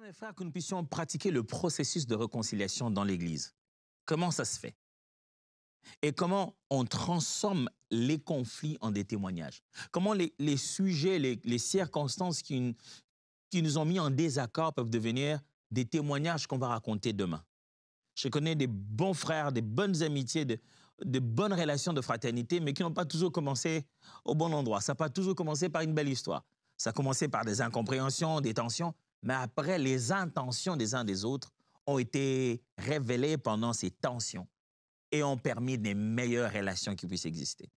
mes frères, que nous puissions pratiquer le processus de réconciliation dans l'Église. Comment ça se fait? Et comment on transforme les conflits en des témoignages? Comment les sujets, les circonstances qui nous ont mis en désaccord peuvent devenir des témoignages qu'on va raconter demain? Je connais des bons frères, des bonnes amitiés, de bonnes relations de fraternité, mais qui n'ont pas toujours commencé au bon endroit. Ça n'a pas toujours commencé par une belle histoire. Ça a commencé par des incompréhensions, des tensions, mais après, les intentions des uns des autres ont été révélées pendant ces tensions et ont permis des meilleures relations qui puissent exister.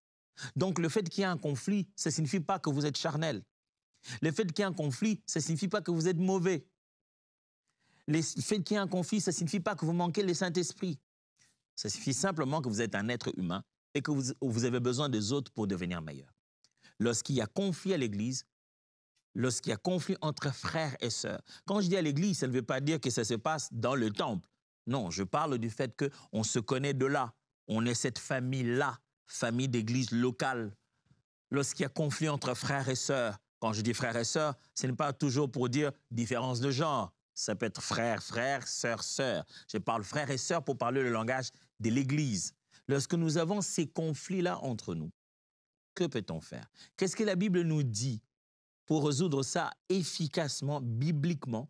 Donc, le fait qu'il y ait un conflit, ça ne signifie pas que vous êtes charnel. Le fait qu'il y ait un conflit, ça ne signifie pas que vous êtes mauvais. Le fait qu'il y ait un conflit, ça ne signifie pas que vous manquez le Saint-Esprit. Ça signifie simplement que vous êtes un être humain et que vous avez besoin des autres pour devenir meilleur. Lorsqu'il y a conflit à l'Église, lorsqu'il y a conflit entre frères et sœurs, quand je dis à l'Église, ça ne veut pas dire que ça se passe dans le temple. Non, je parle du fait qu'on se connaît de là. On est cette famille-là, famille d'église locale. Lorsqu'il y a conflit entre frères et sœurs, quand je dis frères et sœurs, ce n'est pas toujours pour dire différence de genre. Ça peut être frère, frère, sœur, sœur. Je parle frères et sœurs pour parler le langage de l'Église. Lorsque nous avons ces conflits-là entre nous, que peut-on faire? Qu'est-ce que la Bible nous dit pour résoudre ça efficacement, bibliquement,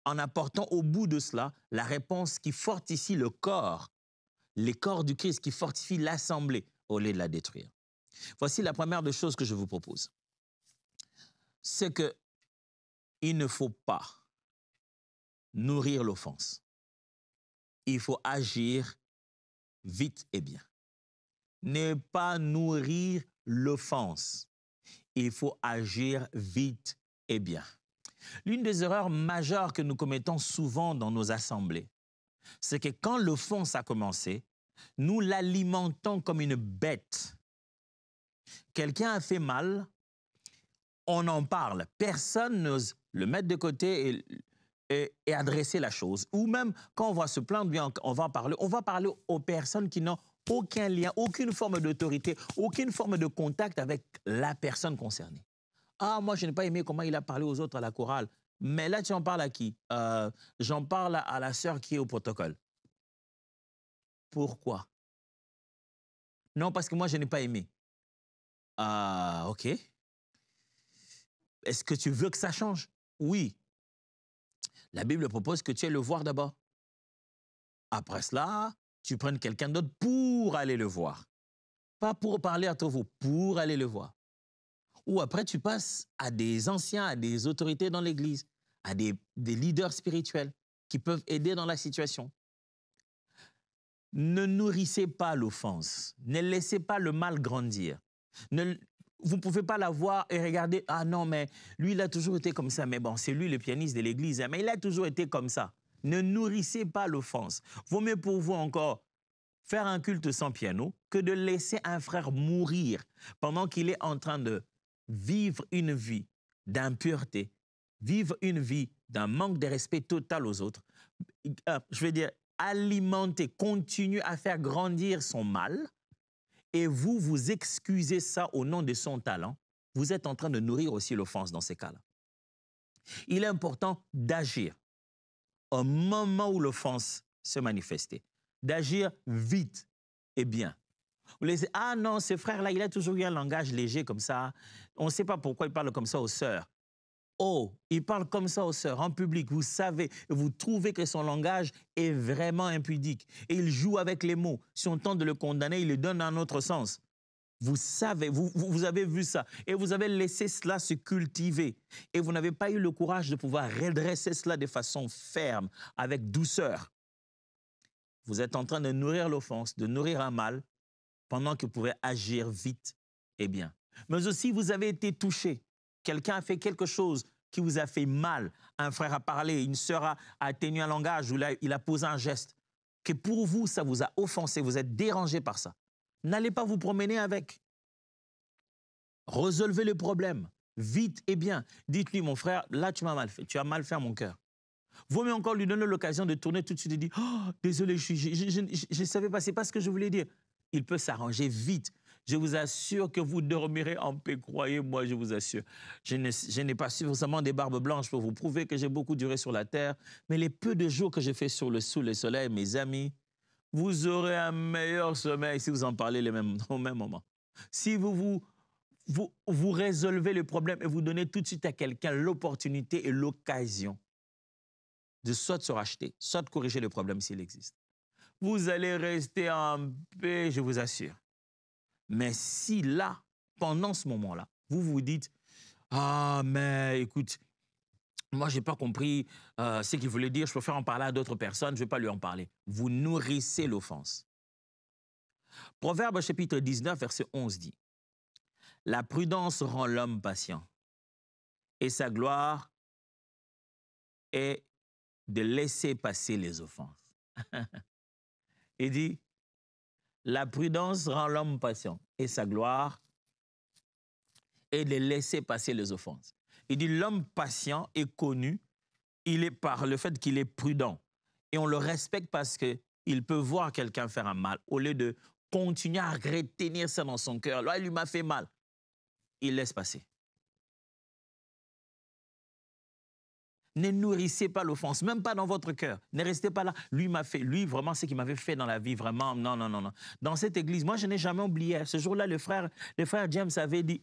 en apportant au bout de cela la réponse qui fortifie le corps, les corps du Christ, qui fortifie l'assemblée au lieu de la détruire? Voici la première des choses que je vous propose. C'est qu'il ne faut pas nourrir l'offense. Il faut agir vite et bien. Ne pas nourrir l'offense. Il faut agir vite et bien. L'une des erreurs majeures que nous commettons souvent dans nos assemblées, c'est que quand l'offense a commencé, nous l'alimentons comme une bête. Quelqu'un a fait mal, on en parle. Personne n'ose le mettre de côté et adresser la chose. Ou même, quand on va se plaindre, bien, on va parler aux personnes qui n'ont aucun lien, aucune forme d'autorité, aucune forme de contact avec la personne concernée. Ah, moi, je n'ai pas aimé comment il a parlé aux autres à la chorale. Mais là, tu en parles à qui? J'en parle à la sœur qui est au protocole. Pourquoi? Non, parce que moi, je n'ai pas aimé. Ah, OK. Est-ce que tu veux que ça change? Oui. La Bible propose que tu ailles le voir d'abord. Après cela, tu prennes quelqu'un d'autre pour aller le voir. Pas pour parler à toi, pour aller le voir. Ou après, tu passes à des anciens, à des autorités dans l'Église, à des leaders spirituels qui peuvent aider dans la situation. Ne nourrissez pas l'offense. Ne laissez pas le mal grandir. Vous ne pouvez pas la voir et regarder, ah non, mais lui, il a toujours été comme ça. Mais bon, c'est lui le pianiste de l'Église, hein, mais il a toujours été comme ça. Ne nourrissez pas l'offense. Vaut mieux pour vous encore faire un culte sans piano que de laisser un frère mourir pendant qu'il est en train de vivre une vie d'impureté, vivre une vie d'un manque de respect total aux autres. Je veux dire, alimenter, continuer à faire grandir son mal, et vous excusez ça au nom de son talent, vous êtes en train de nourrir aussi l'offense dans ces cas-là. Il est important d'agir au moment où l'offense se manifestait, d'agir vite et bien. Vous laissez, ah non, ce frère-là, il a toujours eu un langage léger comme ça. On ne sait pas pourquoi il parle comme ça aux sœurs. Oh, il parle comme ça aux sœurs, en public. Vous savez, vous trouvez que son langage est vraiment impudique. Et il joue avec les mots. Si on tente de le condamner, il le donne dans un autre sens. Vous savez, vous avez vu ça. Et vous avez laissé cela se cultiver. Et vous n'avez pas eu le courage de pouvoir redresser cela de façon ferme, avec douceur. Vous êtes en train de nourrir l'offense, de nourrir un mal, pendant que vous pouvez agir vite et bien. Mais aussi, vous avez été touché. Quelqu'un a fait quelque chose qui vous a fait mal. Un frère a parlé, une sœur a tenu un langage, ou il a posé un geste. Que pour vous, ça vous a offensé, vous êtes dérangé par ça. N'allez pas vous promener avec. Résolvez le problème, vite et bien. Dites-lui, mon frère, là, tu m'as mal fait. Tu as mal fait à mon cœur. Vaut mieux encore lui donner l'occasion de tourner tout de suite et dire « Oh, désolé, je ne savais pas, c'est pas ce que je voulais dire. » Il peut s'arranger vite. Je vous assure que vous dormirez en paix, croyez-moi, je vous assure. Je n'ai pas suffisamment des barbes blanches pour vous prouver que j'ai beaucoup duré sur la terre, mais les peu de jours que j'ai fait sous le soleil, mes amis, vous aurez un meilleur sommeil si vous en parlez au même moment. Si vous résolvez le problème et vous donnez tout de suite à quelqu'un l'opportunité et l'occasion de soit se racheter, soit de corriger le problème s'il existe. Vous allez rester en paix, je vous assure. Mais si là, pendant ce moment-là, vous vous dites « Ah, mais écoute, moi, je n'ai pas compris ce qu'il voulait dire, je préfère en parler à d'autres personnes, je ne vais pas lui en parler. » Vous nourrissez l'offense. Proverbe chapitre 19, verset 11 dit « La prudence rend l'homme patient, et sa gloire est de laisser passer les offenses. » Il dit « La prudence rend l'homme patient, et sa gloire est de laisser passer les offenses. » Il dit l'homme patient est connu, il est par le fait qu'il est prudent. Et on le respecte parce qu'il peut voir quelqu'un faire un mal. Au lieu de continuer à retenir ça dans son cœur. Là, il lui m'a fait mal. Il laisse passer. Ne nourrissez pas l'offense, même pas dans votre cœur. Ne restez pas là. Lui, vraiment, ce qu'il m'avait fait dans la vie, vraiment, non, non, non, non. Dans cette église, moi, je n'ai jamais oublié. Ce jour-là, le frère James avait dit,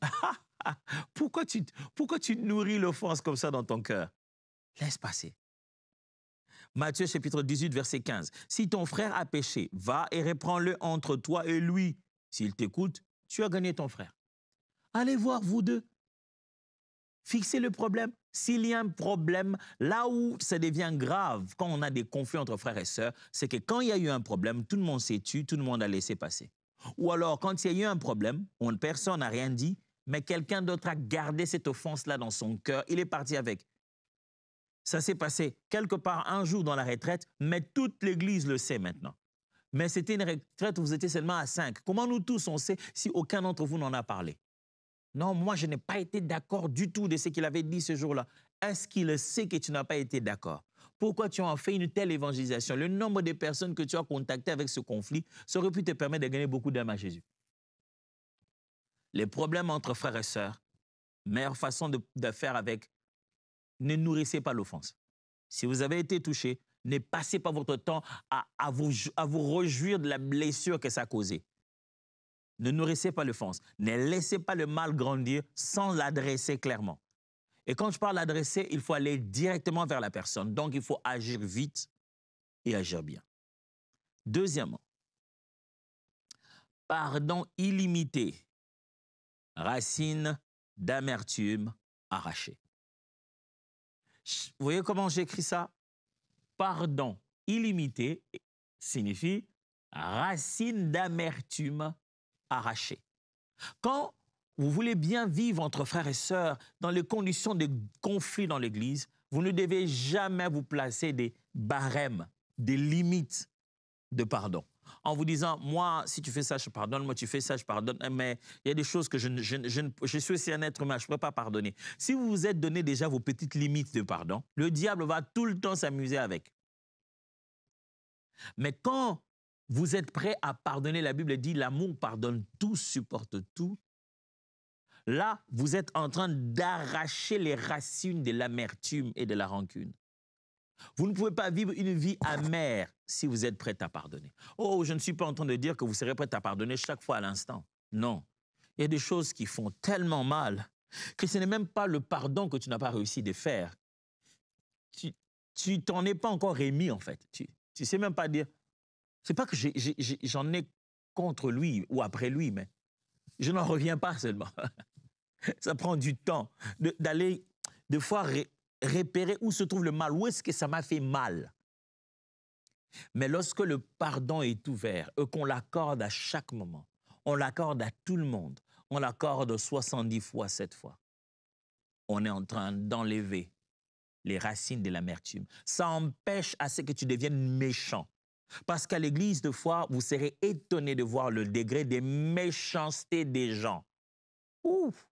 pourquoi tu nourris l'offense comme ça dans ton cœur? Laisse passer. Matthieu chapitre 18, verset 15. Si ton frère a péché, va et reprends-le entre toi et lui. S'il t'écoute, tu as gagné ton frère. Allez voir, vous deux. Fixez le problème. S'il y a un problème, là où ça devient grave, quand on a des conflits entre frères et sœurs, c'est que quand il y a eu un problème, tout le monde s'est tué, tout le monde a laissé passer. Ou alors, quand il y a eu un problème, personne n'a rien dit, mais quelqu'un d'autre a gardé cette offense-là dans son cœur, il est parti avec. Ça s'est passé quelque part un jour dans la retraite, mais toute l'Église le sait maintenant. Mais c'était une retraite où vous étiez seulement à 5. Comment nous tous on sait si aucun d'entre vous n'en a parlé? Non, moi, je n'ai pas été d'accord du tout de ce qu'il avait dit ce jour-là. Est-ce qu'il sait que tu n'as pas été d'accord? Pourquoi tu as fait une telle évangélisation? Le nombre de personnes que tu as contactées avec ce conflit, ça aurait pu te permettre de gagner beaucoup d'âmes à Jésus. Les problèmes entre frères et sœurs, meilleure façon de faire avec, ne nourrissez pas l'offense. Si vous avez été touché, ne passez pas votre temps à vous réjouir de la blessure que ça a causée. Ne nourrissez pas l'offense. Ne laissez pas le mal grandir sans l'adresser clairement. Et quand je parle d'adresser, il faut aller directement vers la personne. Donc, il faut agir vite et agir bien. Deuxièmement, pardon illimité, racine d'amertume arrachée. Vous voyez comment j'écris ça? Pardon illimité signifie racine d'amertume arrachée. Quand vous voulez bien vivre entre frères et sœurs dans les conditions de conflit dans l'Église, vous ne devez jamais vous placer des barèmes, des limites de pardon. En vous disant, moi, si tu fais ça, je pardonne, moi, tu fais ça, je pardonne, mais il y a des choses que je suis aussi un être humain, je ne peux pas pardonner. Si vous vous êtes donné déjà vos petites limites de pardon, le diable va tout le temps s'amuser avec. Mais quand vous êtes prêt à pardonner, la Bible dit, l'amour pardonne tout, supporte tout. Là, vous êtes en train d'arracher les racines de l'amertume et de la rancune. Vous ne pouvez pas vivre une vie amère si vous êtes prêt à pardonner. Oh, je ne suis pas en train de dire que vous serez prêt à pardonner chaque fois à l'instant. Non. Il y a des choses qui font tellement mal que ce n'est même pas le pardon que tu n'as pas réussi de faire. Tu t'en es pas encore remis, en fait. Tu ne sais même pas dire. C'est pas que j'en ai contre lui ou après lui, mais je n'en reviens pas seulement. Ça prend du temps d'aller, des fois, repérer où se trouve le mal, où est-ce que ça m'a fait mal. Mais lorsque le pardon est ouvert et qu'on l'accorde à chaque moment, on l'accorde à tout le monde, on l'accorde 70 fois, 7 fois, on est en train d'enlever les racines de l'amertume. Ça empêche à ce que tu deviennes méchant. Parce qu'à l'église, de fois, vous serez étonné de voir le degré de méchanceté des gens. Ouf!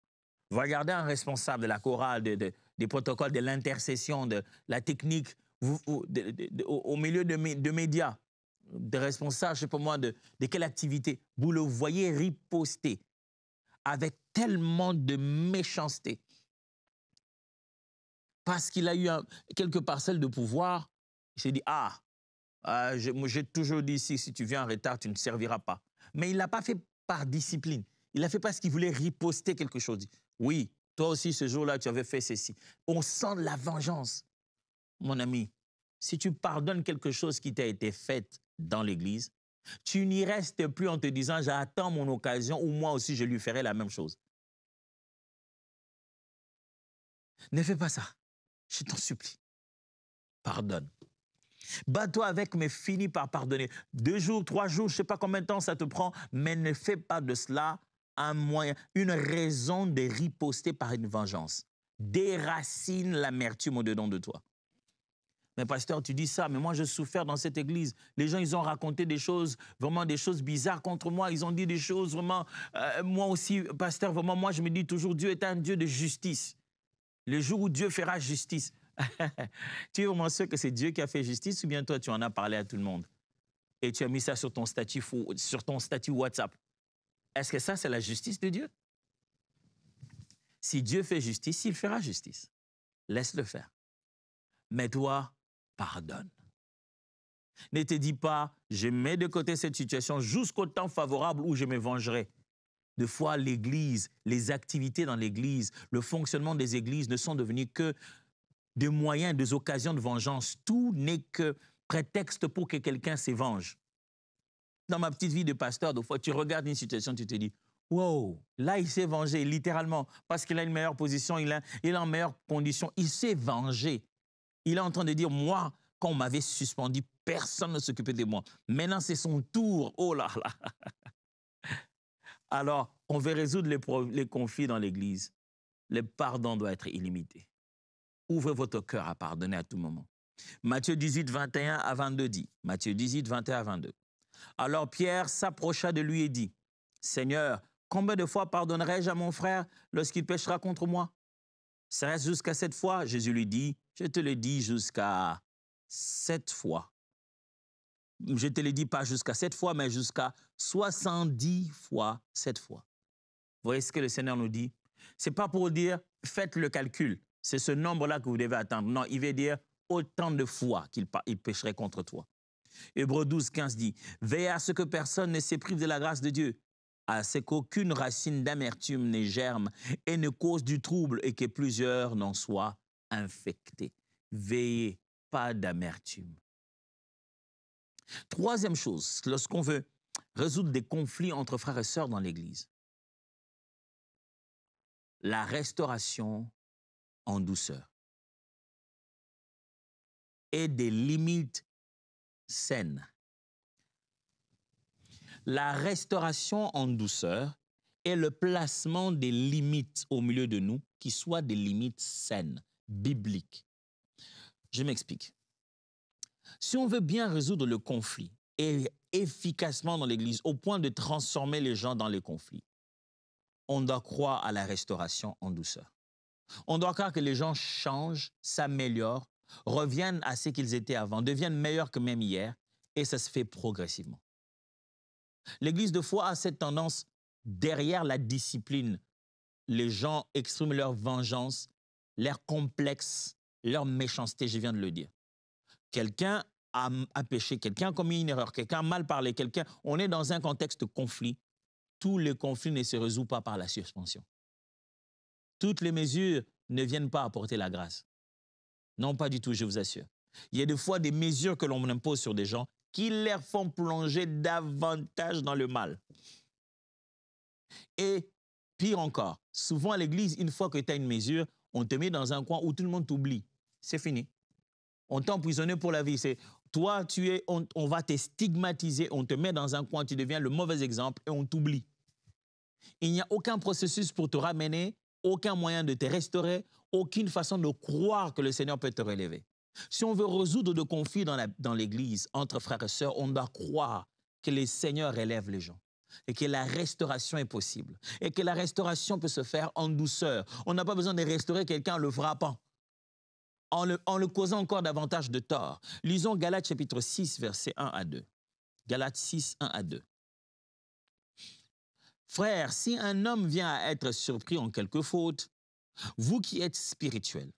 Vous regardez un responsable de la chorale, des protocoles, de l'intercession, de la technique, au milieu de médias. des responsables, je ne sais pas moi, de quelle activité, vous le voyez riposter avec tellement de méchanceté. Parce qu'il a eu quelques parcelles de pouvoir, il s'est dit, j'ai toujours dit ici, si tu viens en retard, tu ne serviras pas. Mais il ne l'a pas fait par discipline. Il l'a fait parce qu'il voulait riposter quelque chose. Oui, toi aussi, ce jour-là, tu avais fait ceci. On sent de la vengeance. Mon ami, si tu pardonnes quelque chose qui t'a été fait dans l'Église, tu n'y restes plus en te disant, j'attends mon occasion ou moi aussi, je lui ferai la même chose. Ne fais pas ça. Je t'en supplie. Pardonne. Bats-toi avec, mais finis par pardonner. 2 jours, 3 jours, je ne sais pas combien de temps ça te prend, mais ne fais pas de cela un moyen, une raison de riposter par une vengeance. Déracine l'amertume au-dedans de toi. Mais pasteur, tu dis ça, mais moi, je souffre dans cette église. Les gens, ils ont raconté des choses, vraiment des choses bizarres contre moi. Ils ont dit des choses vraiment... moi aussi, pasteur, vraiment, moi, je me dis toujours, Dieu est un Dieu de justice. Le jour où Dieu fera justice. Tu es vraiment sûr que c'est Dieu qui a fait justice ou bien toi, tu en as parlé à tout le monde et tu as mis ça sur ton statut WhatsApp? Est-ce que ça, c'est la justice de Dieu? Si Dieu fait justice, il fera justice. Laisse-le faire. Mais toi, pardonne. Ne te dis pas, je mets de côté cette situation jusqu'au temps favorable où je me vengerai. Des fois, l'Église, les activités dans l'Église, le fonctionnement des églises ne sont devenus que des moyens, des occasions de vengeance. Tout n'est que prétexte pour que quelqu'un se venge. Dans ma petite vie de pasteur, des fois, tu regardes une situation, tu te dis, wow, là, il s'est vengé, littéralement, parce qu'il a une meilleure position, il est en meilleure condition. Il s'est vengé. Il est en train de dire, moi, quand on m'avait suspendu, personne ne s'occupait de moi. Maintenant, c'est son tour. Oh là là. Alors, on veut résoudre les conflits dans l'Église. Le pardon doit être illimité. Ouvrez votre cœur à pardonner à tout moment. Matthieu 18, 21 à 22 dit. Matthieu 18, 21 à 22. Alors Pierre s'approcha de lui et dit, « Seigneur, combien de fois pardonnerai-je à mon frère lorsqu'il péchera contre moi? Serait-ce jusqu'à 7 fois? » Jésus lui dit, « Je te le dis jusqu'à 7 fois. Je te le dis pas jusqu'à 7 fois, mais jusqu'à 70 fois 7 fois. » Vous voyez ce que le Seigneur nous dit? Ce n'est pas pour dire, faites le calcul. C'est ce nombre-là que vous devez attendre. Non, il veut dire autant de fois qu'il pécherait contre toi. Hébreux 12, 15 dit, « Veillez à ce que personne ne s'éprive de la grâce de Dieu, à ce qu'aucune racine d'amertume ne germe et ne cause du trouble et que plusieurs n'en soient infectés. » Veillez, pas d'amertume. Troisième chose, lorsqu'on veut résoudre des conflits entre frères et sœurs dans l'Église, la restauration en douceur et des limites saines. La restauration en douceur est le placement des limites au milieu de nous qui soient des limites saines, bibliques. Je m'explique. Si on veut bien résoudre le conflit et efficacement dans l'Église au point de transformer les gens dans les conflits, on doit croire à la restauration en douceur. On doit croire que les gens changent, s'améliorent, reviennent à ce qu'ils étaient avant, deviennent meilleurs que même hier, et ça se fait progressivement. L'Église de foi a cette tendance, derrière la discipline, les gens expriment leur vengeance, leur complexe, leur méchanceté, je viens de le dire. Quelqu'un a péché, quelqu'un a commis une erreur, quelqu'un a mal parlé, on est dans un contexte de conflit. Tous les conflits ne se résolvent pas par la suspension. Toutes les mesures ne viennent pas apporter la grâce. Non, pas du tout, je vous assure. Il y a des fois des mesures que l'on impose sur des gens qui les font plonger davantage dans le mal. Et pire encore, souvent à l'église, une fois que tu as une mesure, on te met dans un coin où tout le monde t'oublie. C'est fini. On t'a emprisonné pour la vie. Toi, on va te stigmatiser, on te met dans un coin, tu deviens le mauvais exemple et on t'oublie. Il n'y a aucun processus pour te ramener, aucun moyen de te restaurer, aucune façon de croire que le Seigneur peut te relever. Si on veut résoudre des conflits dans l'Église, entre frères et sœurs, on doit croire que le Seigneur relève les gens et que la restauration est possible et que la restauration peut se faire en douceur. On n'a pas besoin de restaurer quelqu'un en le frappant, en le causant encore davantage de tort. Lisons Galates chapitre 6, versets 1 à 2. Galates 6, 1 à 2. Frères, si un homme vient à être surpris en quelque faute, vous qui êtes spirituels,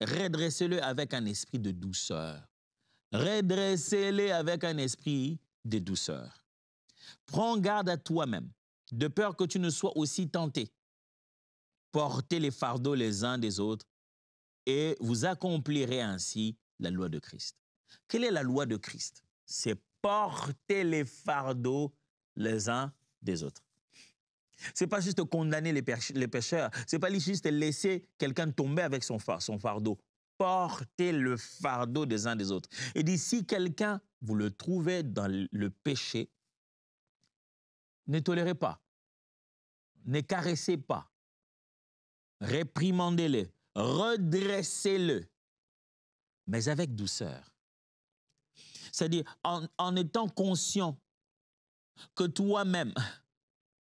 redressez-le avec un esprit de douceur. Redressez-le avec un esprit de douceur. Prends garde à toi-même, de peur que tu ne sois aussi tenté. Portez les fardeaux les uns des autres et vous accomplirez ainsi la loi de Christ. Quelle est la loi de Christ? C'est porter les fardeaux les uns des autres. Ce n'est pas juste condamner les pécheurs, ce n'est pas juste laisser quelqu'un tomber avec son fardeau. Porter le fardeau des uns des autres. Et dit, si quelqu'un, vous le trouvez dans le péché, ne tolérez pas, ne caressez pas, réprimandez-le, redressez-le, mais avec douceur. C'est-à-dire en étant conscient que toi-même,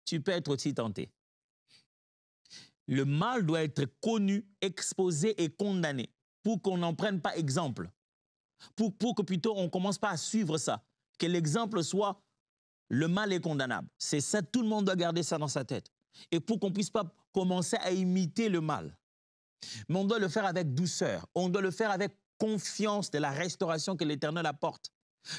tu peux être aussi tenté. Le mal doit être connu, exposé et condamné pour qu'on n'en prenne pas exemple. Pour que plutôt on ne commence pas à suivre ça. Que l'exemple soit le mal est condamnable. C'est ça, tout le monde doit garder ça dans sa tête. Et pour qu'on ne puisse pas commencer à imiter le mal. Mais on doit le faire avec douceur. On doit le faire avec confiance de la restauration que l'Éternel apporte.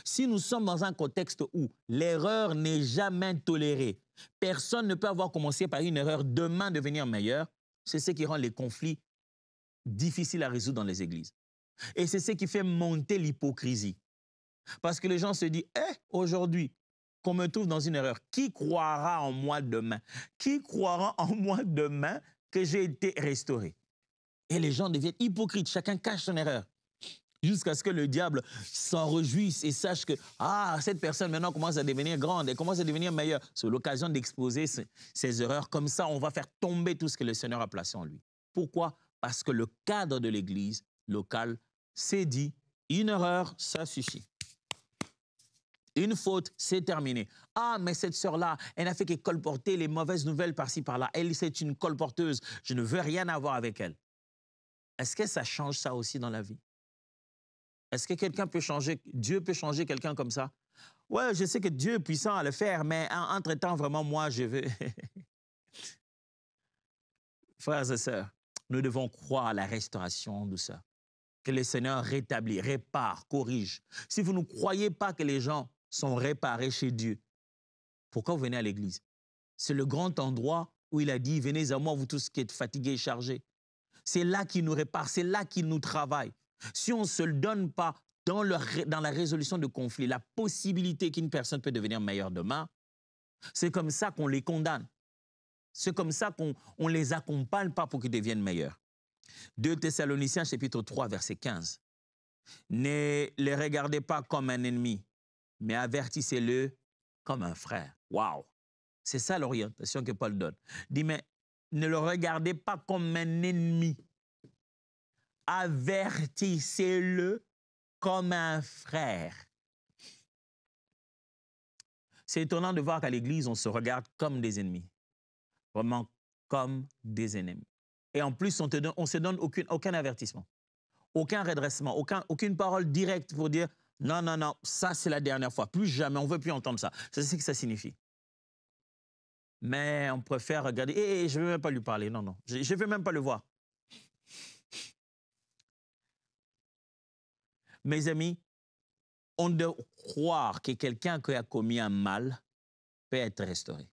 Si nous sommes dans un contexte où l'erreur n'est jamais tolérée, personne ne peut avoir commencé par une erreur demain devenir meilleur, c'est ce qui rend les conflits difficiles à résoudre dans les églises. Et c'est ce qui fait monter l'hypocrisie. Parce que les gens se disent, aujourd'hui, qu'on me trouve dans une erreur, qui croira en moi demain? Qui croira en moi demain que j'ai été restauré? Et les gens deviennent hypocrites, chacun cache son erreur. Jusqu'à ce que le diable s'en réjouisse et sache que cette personne maintenant commence à devenir grande, elle commence à devenir meilleure. C'est l'occasion d'exposer ses erreurs. Comme ça, on va faire tomber tout ce que le Seigneur a placé en lui. Pourquoi? Parce que le cadre de l'église locale s'est dit, une erreur, ça suffit. Une faute, c'est terminé. Mais cette sœur-là, elle n'a fait que colporter les mauvaises nouvelles par-ci, par-là. Elle, c'est une colporteuse. Je ne veux rien avoir avec elle. Est-ce que ça change ça aussi dans la vie? Est-ce que quelqu'un peut changer, Dieu peut changer quelqu'un comme ça? Ouais, je sais que Dieu est puissant à le faire, mais entre-temps, vraiment, moi, je veux... Frères et sœurs, nous devons croire à la restauration en douceur. Que le Seigneur rétablit, répare, corrige. Si vous ne croyez pas que les gens sont réparés chez Dieu, pourquoi vous venez à l'église? C'est le grand endroit où il a dit, venez à moi, vous tous qui êtes fatigués et chargés. C'est là qu'il nous répare, c'est là qu'il nous travaille. Si on ne se le donne pas dans la résolution de conflits, la possibilité qu'une personne peut devenir meilleure demain, c'est comme ça qu'on les condamne. C'est comme ça qu'on ne les accompagne pas pour qu'ils deviennent meilleurs. 2 Thessaloniciens, chapitre 3, verset 15. Ne les regardez pas comme un ennemi, mais avertissez-le comme un frère. Waouh! C'est ça l'orientation que Paul donne. Il dit, mais ne le regardez pas comme un ennemi. Avertissez-le comme un frère. C'est étonnant de voir qu'à l'église, on se regarde comme des ennemis. Vraiment comme des ennemis. Et en plus, on ne se donne aucun avertissement, aucun redressement, aucune parole directe pour dire « Non, non, non, ça c'est la dernière fois, plus jamais, on ne veut plus entendre ça ». C'est ce que ça signifie. Mais on préfère regarder « je ne veux même pas lui parler, non, non, je ne veux même pas le voir ». Mes amis, on doit croire que quelqu'un qui a commis un mal peut être restauré.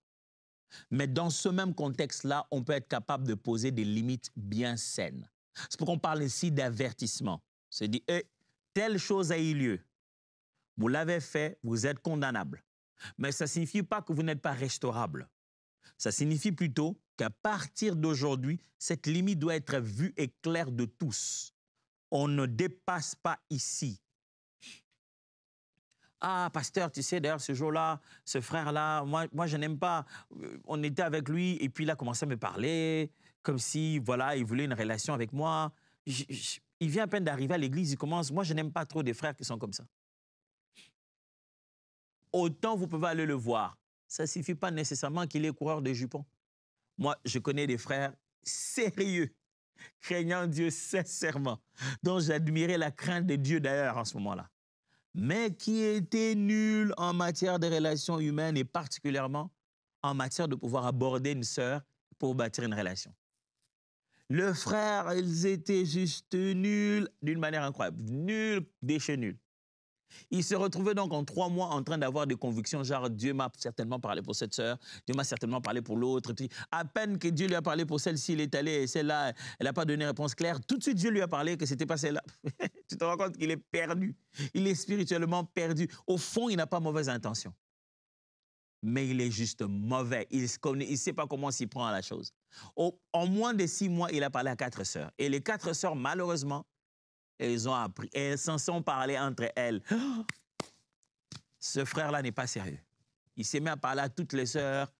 Mais dans ce même contexte-là, on peut être capable de poser des limites bien saines. C'est pourquoi on parle ici d'avertissement. C'est dit, telle chose a eu lieu. Vous l'avez fait, vous êtes condamnable. Mais ça ne signifie pas que vous n'êtes pas restaurable. Ça signifie plutôt qu'à partir d'aujourd'hui, cette limite doit être vue et claire de tous. On ne dépasse pas ici. Pasteur, tu sais, d'ailleurs, ce jour-là, ce frère-là, moi je n'aime pas. On était avec lui et puis il a commencé à me parler comme si, voilà, il voulait une relation avec moi. Il vient à peine d'arriver à l'église, il commence. Moi, je n'aime pas trop des frères qui sont comme ça. Autant vous pouvez aller le voir. Ça ne suffit pas nécessairement qu'il est coureur de jupons. Moi, je connais des frères sérieux, craignant Dieu sincèrement, dont j'admirais la crainte de Dieu d'ailleurs en ce moment-là. mais qui était nul en matière de relations humaines et particulièrement en matière de pouvoir aborder une sœur pour bâtir une relation. Le frère, ils étaient juste nuls d'une manière incroyable. Nuls, déchets nuls. Il se retrouvait donc en 3 mois en train d'avoir des convictions, genre Dieu m'a certainement parlé pour cette sœur, Dieu m'a certainement parlé pour l'autre. À peine que Dieu lui a parlé pour celle-ci, il est allé et celle-là, elle n'a pas donné réponse claire. Tout de suite, Dieu lui a parlé que c'était pas celle-là. Tu te rends compte qu'il est perdu. Il est spirituellement perdu. Au fond, il n'a pas mauvaise intention. Mais il est juste mauvais. Il ne sait pas comment s'y prend à la chose. En moins de 6 mois, il a parlé à 4 sœurs. Et les 4 sœurs, malheureusement, elles ont appris, elles s'en sont parlé entre elles. Ce frère-là n'est pas sérieux. Il s'est mis à parler à toutes les sœurs,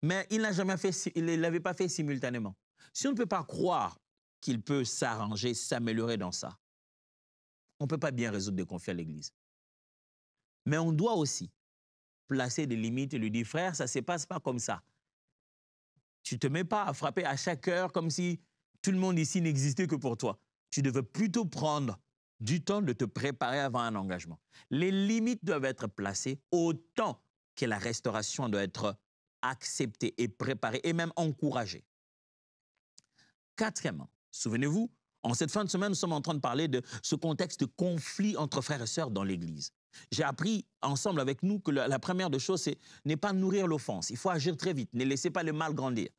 mais il ne l'avait pas fait simultanément. Si on ne peut pas croire qu'il peut s'arranger, s'améliorer dans ça, on ne peut pas bien résoudre des conflits à l'Église. Mais on doit aussi placer des limites et lui dire, frère, ça ne se passe pas comme ça. Tu ne te mets pas à frapper à chaque heure comme si tout le monde ici n'existait que pour toi. Tu devais plutôt prendre du temps de te préparer avant un engagement. Les limites doivent être placées autant que la restauration doit être acceptée et préparée et même encouragée. Quatrièmement, souvenez-vous, en cette fin de semaine, nous sommes en train de parler de ce contexte de conflit entre frères et sœurs dans l'Église. J'ai appris ensemble avec nous que la première des choses, c'est n'est pas nourrir l'offense. Il faut agir très vite. Ne laissez pas le mal grandir.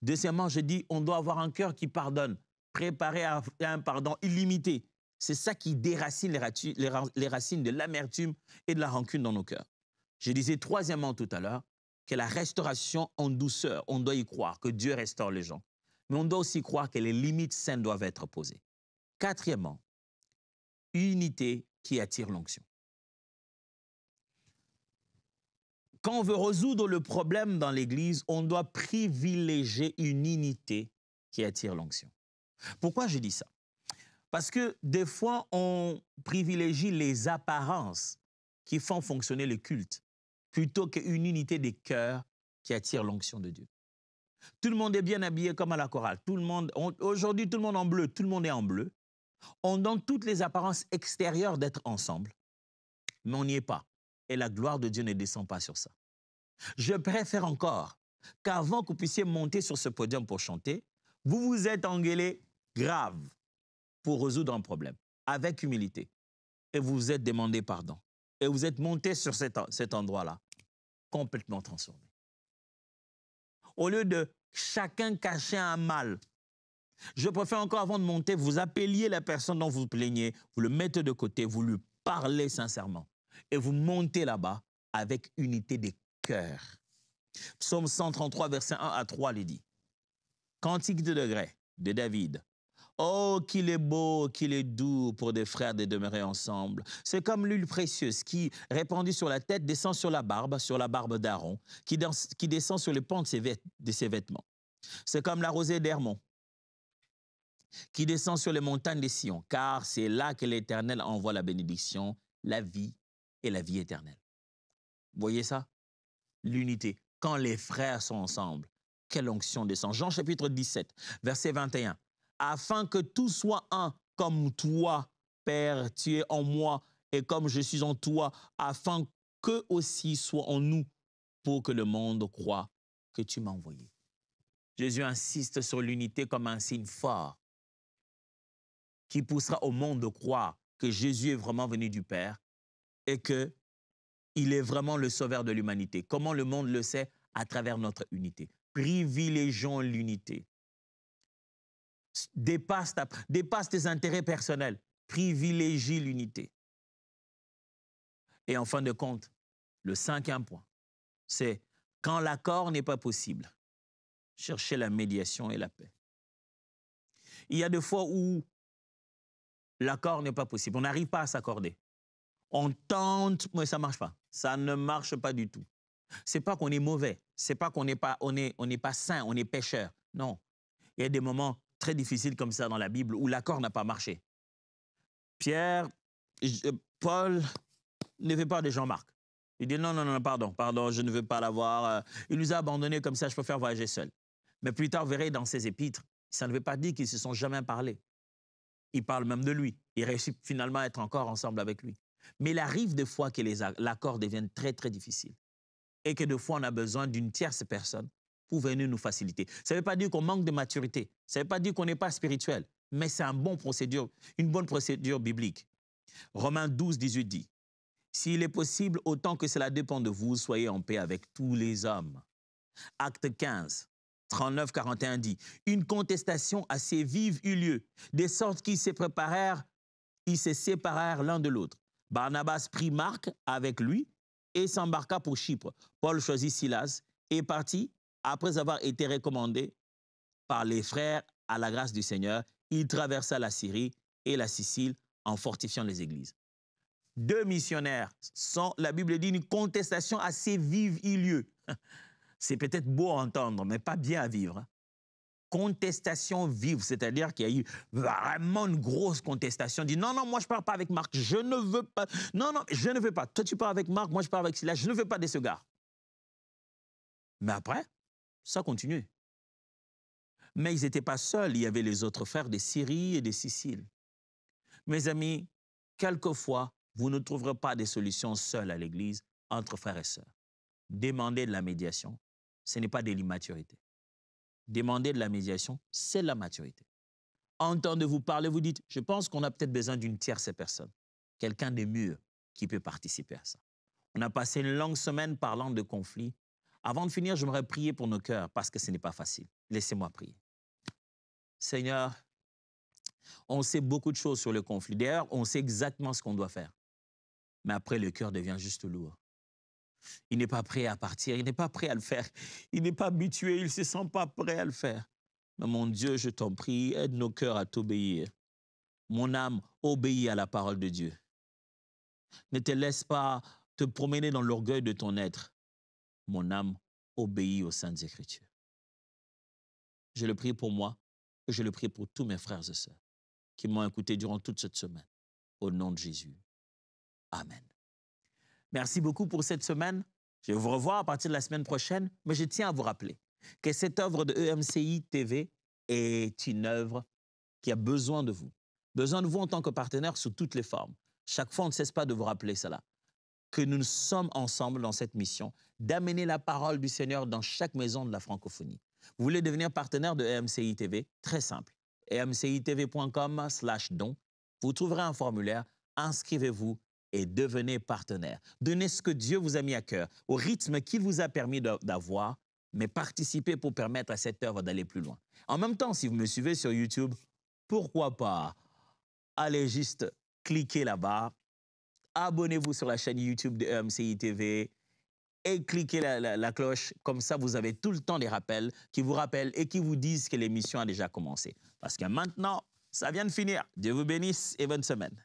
Deuxièmement, je dis, on doit avoir un cœur qui pardonne, préparé à un pardon illimité. C'est ça qui déracine les racines de l'amertume et de la rancune dans nos cœurs. Je disais troisièmement tout à l'heure que la restauration en douceur, on doit y croire, que Dieu restaure les gens. Mais on doit aussi croire que les limites saines doivent être posées. Quatrièmement, unité qui attire l'onction. Quand on veut résoudre le problème dans l'Église, on doit privilégier une unité qui attire l'onction. Pourquoi je dis ça? Parce que des fois, on privilégie les apparences qui font fonctionner le culte plutôt qu'une unité des cœurs qui attire l'onction de Dieu. Tout le monde est bien habillé comme à la chorale. Aujourd'hui, tout le monde en bleu, tout le monde est en bleu. On donne toutes les apparences extérieures d'être ensemble, mais on n'y est pas. Et la gloire de Dieu ne descend pas sur ça. Je préfère encore qu'avant que vous puissiez monter sur ce podium pour chanter, vous vous êtes engueulé grave pour résoudre un problème, avec humilité. Et vous vous êtes demandé pardon. Et vous êtes monté sur cet endroit-là, complètement transformé. Au lieu de chacun cacher un mal, je préfère encore avant de monter, vous appeliez la personne dont vous vous plaignez, vous le mettez de côté, vous lui parlez sincèrement. Et vous montez là-bas avec unité des cœurs. Psaume 133, verset 1 à 3, il dit. Cantique de degrés de David. Oh, qu'il est beau, qu'il est doux pour des frères de demeurer ensemble. C'est comme l'huile précieuse qui, répandue sur la tête, descend sur la barbe d'Aaron, qui descend sur les pans de ses vêtements. C'est comme la rosée d'Hermon, qui descend sur les montagnes de Sion, car c'est là que l'Éternel envoie la bénédiction, la vie et la vie éternelle. Vous voyez ça? L'unité. Quand les frères sont ensemble, quelle onction descend. Jean chapitre 17, verset 21. Afin que tout soit un, comme toi, Père, tu es en moi, et comme je suis en toi, afin qu'eux aussi soient en nous, pour que le monde croie que tu m'as envoyé. Jésus insiste sur l'unité comme un signe fort qui poussera au monde de croire que Jésus est vraiment venu du Père et qu'il est vraiment le sauveur de l'humanité. Comment le monde le sait? À travers notre unité. Privilégions l'unité. Dépasse tes intérêts personnels. Privilégie l'unité. Et en fin de compte, le 5e point, c'est quand l'accord n'est pas possible, chercher la médiation et la paix. Il y a des fois où l'accord n'est pas possible. On n'arrive pas à s'accorder. On tente, mais ça ne marche pas. Ça ne marche pas du tout. Ce n'est pas qu'on est mauvais. Ce n'est pas qu'on n'est pas, on est pas saint, on est pécheur. Non. Il y a des moments très difficiles comme ça dans la Bible où l'accord n'a pas marché. Paul ne veut pas de Jean-Marc. Il dit non, pardon, je ne veux pas l'avoir. Il nous a abandonnés comme ça, je préfère voyager seul. Mais plus tard, vous verrez dans ses épîtres, ça ne veut pas dire qu'ils ne se sont jamais parlé. Il parle même de lui. Il réussit finalement à être encore ensemble avec lui. Mais il arrive des fois que l'accord devienne très, très difficile. Et que des fois, on a besoin d'une tierce personne pour venir nous faciliter. Ça ne veut pas dire qu'on manque de maturité. Ça ne veut pas dire qu'on n'est pas spirituel. Mais c'est une bonne procédure biblique. Romains 12, 18 dit, « S'il est possible, autant que cela dépend de vous, soyez en paix avec tous les hommes. » Acte 15, 39, 41 dit, « Une contestation assez vive eut lieu, de sorte qu'ils se séparèrent l'un de l'autre. Barnabas prit Marc avec lui et s'embarqua pour Chypre. Paul choisit Silas et partit. Après avoir été recommandé par les frères à la grâce du Seigneur, il traversa la Syrie et la Sicile en fortifiant les églises. » Deux missionnaires, la Bible dit, une contestation assez vive eut lieu. C'est peut-être beau à entendre, mais pas bien à vivre. Contestation vive, c'est-à-dire qu'il y a eu vraiment une grosse contestation. Dit non, non, moi je ne pars pas avec Marc, je ne veux pas. Non, non, je ne veux pas. Toi tu pars avec Marc, moi je pars avec Silas, je ne veux pas de ce gars. Mais après, ça continue. Mais ils n'étaient pas seuls, il y avait les autres frères de Syrie et de Sicile. Mes amis, quelquefois, vous ne trouverez pas de solutions seules à l'Église entre frères et sœurs. Demandez de la médiation, ce n'est pas de l'immaturité. Demander de la médiation, c'est la maturité. Entendez-vous parler, vous dites, je pense qu'on a peut-être besoin d'une tierce personne, quelqu'un de mieux qui peut participer à ça. On a passé une longue semaine parlant de conflits. Avant de finir, j'aimerais prier pour nos cœurs parce que ce n'est pas facile. Laissez-moi prier. Seigneur, on sait beaucoup de choses sur le conflit. D'ailleurs, on sait exactement ce qu'on doit faire. Mais après, le cœur devient juste lourd. Il n'est pas prêt à partir, il n'est pas prêt à le faire. Il n'est pas habitué, il ne se sent pas prêt à le faire. Mais mon Dieu, je t'en prie, aide nos cœurs à t'obéir. Mon âme obéit à la parole de Dieu. Ne te laisse pas te promener dans l'orgueil de ton être. Mon âme obéit aux Saintes Écritures. Je le prie pour moi et je le prie pour tous mes frères et sœurs qui m'ont écouté durant toute cette semaine. Au nom de Jésus. Amen. Merci beaucoup pour cette semaine. Je vais vous revoir à partir de la semaine prochaine, mais je tiens à vous rappeler que cette œuvre de EMCI TV est une œuvre qui a besoin de vous. Besoin de vous en tant que partenaire sous toutes les formes. Chaque fois, on ne cesse pas de vous rappeler cela, que nous sommes ensemble dans cette mission d'amener la parole du Seigneur dans chaque maison de la francophonie. Vous voulez devenir partenaire de EMCI TV? Très simple. emcitv.com/don. Vous trouverez un formulaire, inscrivez-vous et devenez partenaire. Donnez ce que Dieu vous a mis à cœur, au rythme qu'il vous a permis d'avoir, mais participez pour permettre à cette œuvre d'aller plus loin. En même temps, si vous me suivez sur YouTube, pourquoi pas? Allez juste cliquer là-bas, abonnez-vous sur la chaîne YouTube de EMCI TV et cliquez la cloche. Comme ça, vous avez tout le temps des rappels qui vous rappellent et qui vous disent que l'émission a déjà commencé. Parce que maintenant, ça vient de finir. Dieu vous bénisse et bonne semaine.